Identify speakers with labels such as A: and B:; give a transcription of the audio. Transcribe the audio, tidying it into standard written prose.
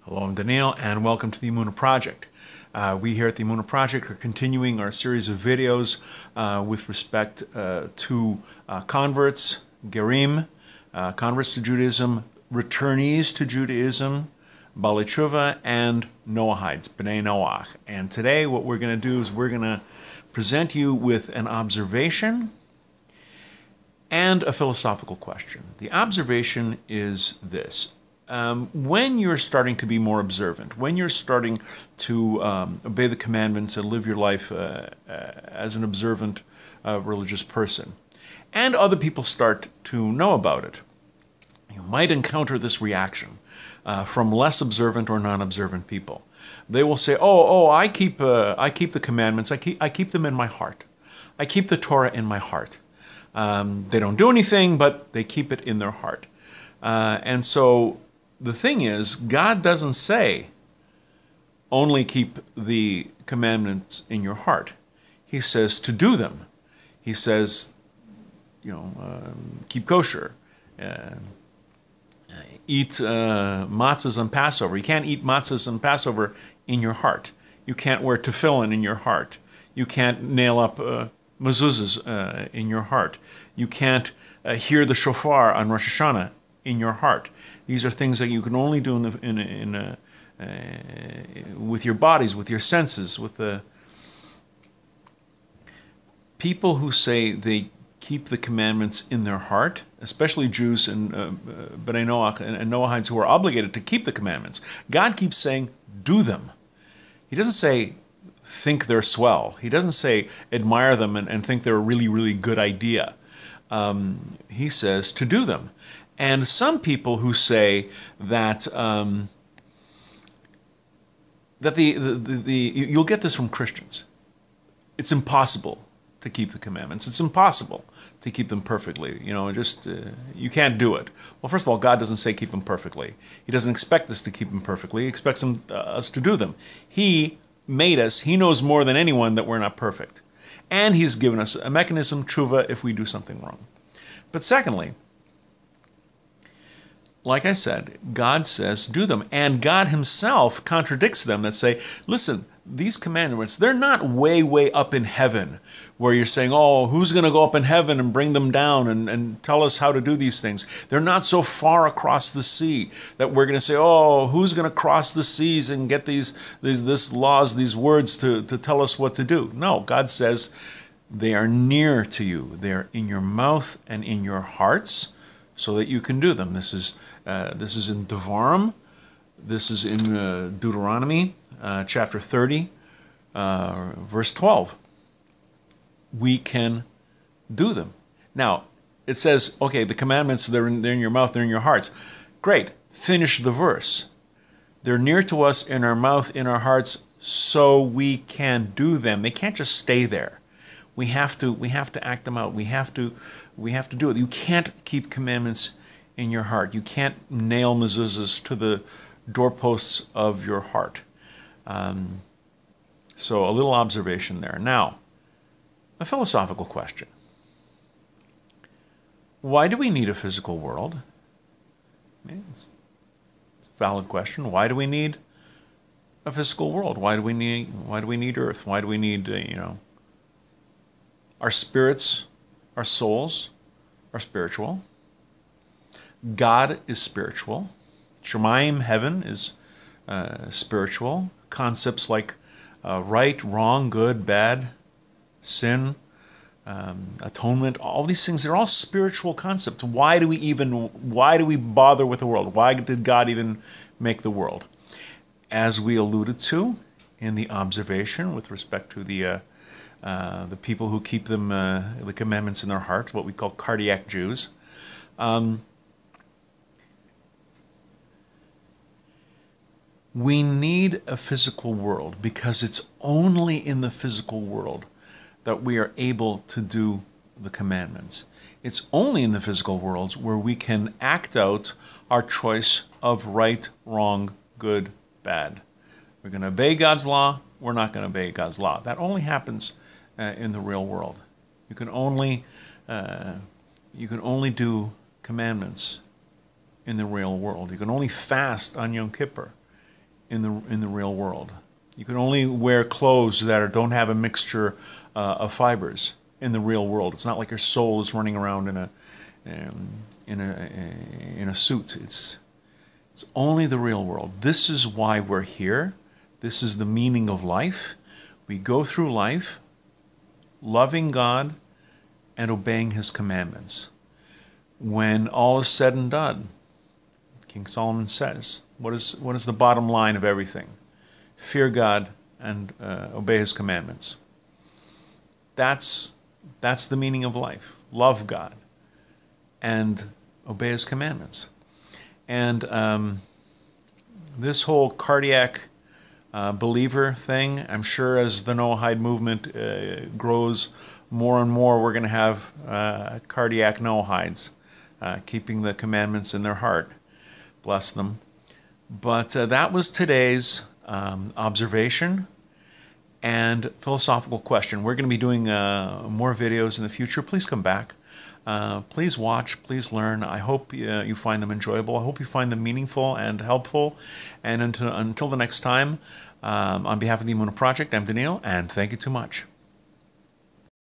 A: Hello, I'm Daniel, and welcome to the Emunah Project. We here at the Emunah Project are continuing our series of videos with respect to converts, Gerim, converts to Judaism, returnees to Judaism, Baalei Tshuva and Noahides, Bnei Noach. And today what we're going to do is we're going to present you with an observation and a philosophical question. The observation is this. When you're starting to be more observant, when you're starting to obey the commandments and live your life as an observant religious person, and other people start to know about it, you might encounter this reaction from less observant or non-observant people. They will say, I keep the commandments, I keep them in my heart. I keep the Torah in my heart. They don't do anything, but they keep it in their heart. And so the thing is, God doesn't say, only keep the commandments in your heart. He says to do them. He says, keep kosher. Eat matzahs on Passover. You can't eat matzahs on Passover in your heart. You can't wear tefillin in your heart. You can't nail up mezuzahs in your heart. You can't hear the shofar on Rosh Hashanah in your heart. These are things that you can only do with your bodies, with your senses, with the people who say they keep the commandments in their heart, especially Jews and Bnei Noach and Noahides who are obligated to keep the commandments. God keeps saying, do them. He doesn't say, think they're swell. He doesn't say, admire them and think they're a really, really good idea. He says to do them. And some people who say that you'll get this from Christians. It's impossible to keep the commandments. It's impossible to keep them perfectly. You can't do it. Well, first of all, God doesn't say keep them perfectly. He doesn't expect us to keep them perfectly. He expects us to do them. He made us. He knows more than anyone that we're not perfect. And He's given us a mechanism, tshuva, if we do something wrong. But secondly, like I said, God says do them. And God Himself contradicts them that say, listen, these commandments, they're not way, way up in heaven where you're saying, who's going to go up in heaven and bring them down and tell us how to do these things? They're not so far across the sea that we're going to say, who's going to cross the seas and get these laws, these words to tell us what to do? No, God says they are near to you. They're in your mouth and in your hearts so that you can do them. This is in Devarim. This is in Deuteronomy chapter 30, verse 12. We can do them. Now, it says, okay, the commandments, they're in your mouth, they're in your hearts. Great. Finish the verse. They're near to us, in our mouth, in our hearts, so we can do them. They can't just stay there. We have to act them out. We have to do it. You can't keep commandments in your heart. You can't nail mezuzahs to the doorposts of your heart. So a little observation there. Now, a philosophical question. Why do we need a physical world? It's a valid question. Why do we need a physical world? Why do we need Earth? Why do we need our spirits, our souls are spiritual. God is spiritual. Shemayim, heaven, is spiritual. Concepts like right, wrong, good, bad, sin, atonement, all these things, they're all spiritual concepts. Why do we bother with the world? Why did God even make the world? As we alluded to in the observation with respect to the people who keep them, the commandments in their heart, what we call cardiac Jews. We need a physical world because it's only in the physical world that we are able to do the commandments. It's only in the physical world where we can act out our choice of right, wrong, good, bad. We're going to obey God's law. We're not going to obey God's law. That only happens in the real world. You can only do commandments in the real world. You can only fast on Yom Kippur in the real world. You can only wear clothes that don't have a mixture of fibers in the real world. It's not like your soul is running around in a suit. It's only the real world. This is why we're here. This is the meaning of life. We go through life loving God and obeying His commandments. When all is said and done, King Solomon says, what is the bottom line of everything? Fear God and obey His commandments. That's the meaning of life. Love God and obey His commandments. And this whole cardiac believer thing, I'm sure as the Noahide movement grows more and more, we're going to have cardiac Noahides, keeping the commandments in their heart. Bless them. But that was today's observation and philosophical question. We're going to be doing more videos in the future. Please come back. Please watch. Please learn. I hope you find them enjoyable. I hope you find them meaningful and helpful. And until the next time, on behalf of the Emunah Project, I'm Daniel, and thank you too much.